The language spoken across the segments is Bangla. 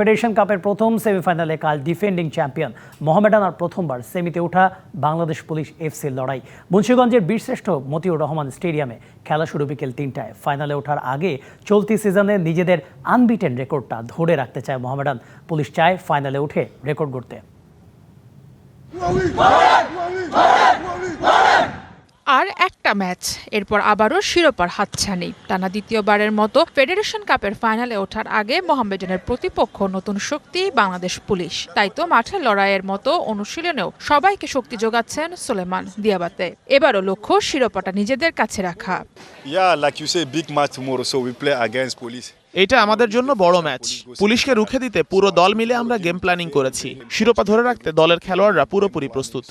ফেডারেশন কাপের প্রথম সেমিফাইনালে কাল ডিফেন্ডিং চ্যাম্পিয়ন মোহামেডান আর প্রথমবার সেমিতে ওঠা বাংলাদেশ পুলিশ এফসির লড়াই। মুন্সিগঞ্জের বীরশ্রেষ্ঠ মতিউর রহমান স্টেডিয়ামে খেলা শুরু বিকেল ৩টায়। ফাইনালে ওঠার আগে চলতি সিজনে নিজেদের আনবিটেন রেকর্ডটা ধরে রাখতে চায় মোহামেডান। পুলিশ চায় ফাইনালে উঠে রেকর্ড গড়তে। আর একটা ম্যাচ, এরপর আবারও শিরোপার হাতছানি। টানা দ্বিতীয়বারের মতো ফেডারেশন কাপের ফাইনালে ওঠার আগে মোহামেডানের প্রতিপক্ষ নতুন শক্তি বাংলাদেশ পুলিশ। তাই তো মাঠে লড়াইয়ের মতো অনুশীলনেও সবাইকে শক্তি যোগাচ্ছেন সুলেমান দিয়াবাতে। এবারও লক্ষ্য শিরোপাটা নিজেদের কাছে রাখা। এটা আমাদের জন্য বড় ম্যাচ। পুলিশকে রুখে দিতে পুরো দল মিলে আমরা গেম প্ল্যানিং করেছি। শিরোপা ধরে রাখতে দলের খেলোয়াড়রা পুরোপুরি প্রস্তুত।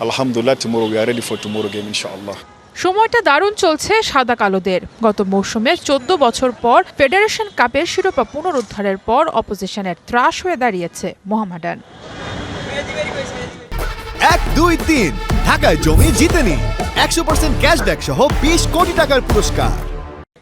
আলহামদুলিল্লাহ, tomorrow we are ready for tomorrow game inshallah. সময়টা দারুণ চলছে সাদা কালোদের। গত মৌসুমে 14 বছর পর ফেডারেশন কাপের শিরোপা পুনরুদ্ধারের পর অপোজিশনের ত্রাস হয়ে দাঁড়িয়েছে মোহামেডান। 1-2-3 ঢাকায় জমি জিতে নিন 100% ক্যাশব্যাক সহ 20 কোটি টাকার পুরস্কার।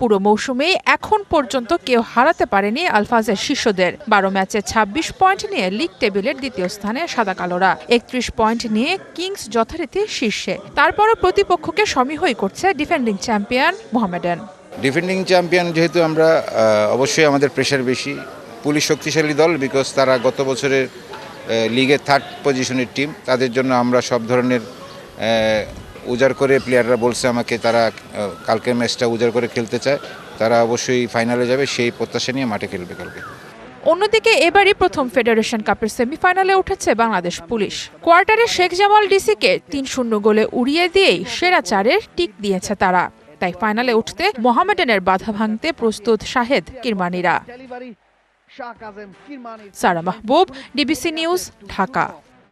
পুরো মৌসুমে এখন পর্যন্ত কেউ হারাতে পারেনি আলফাজের শিষ্যদের। 12 ম্যাচে 26 পয়েন্ট নিয়ে লিগ টেবিলের দ্বিতীয় স্থানে সাদা কালোরা। 31 পয়েন্ট নিয়ে কিংস যথারীতি শীর্ষে। তারপরও প্রতিপক্ষকে সমীহই করছে defending champion Mohammedan. Defending champion যেহেতু আমরা অবশ্যই আমাদের প্রেশার বেশি। পুলিশ শক্তিশালী দল, বিকজ তারা গত বছরের লিগের 3rd পজিশনের টিম। তাদের জন্য আমরা সব ধরনের উজাড় করে, প্লেয়াররা বলছে আমাকে তারা কালকের ম্যাচটা উজাড় করে খেলতে চায়। তারা অবশ্যই ফাইনালে যাবে, সেই প্রত্যাশা নিয়ে মাঠে খেলবে কালকে। অন্যদিকে এবারই প্রথম ফেডারেশন কাপের সেমিফাইনালে উঠেছে বাংলাদেশ পুলিশ। কোয়ার্টারে শেখ জামাল ডিসিকে 3-0 গোলে উড়িয়ে দিয়েই সেরা 4-এর টিক দিয়েছে তারা। তাই ফাইনালে উঠতে মোহামেডানের বাধা ভাঙতে প্রস্তুত শাহেদ কিরমানিরা। সারা মাহবুব, ডিবিসি নিউজ, ঢাকা।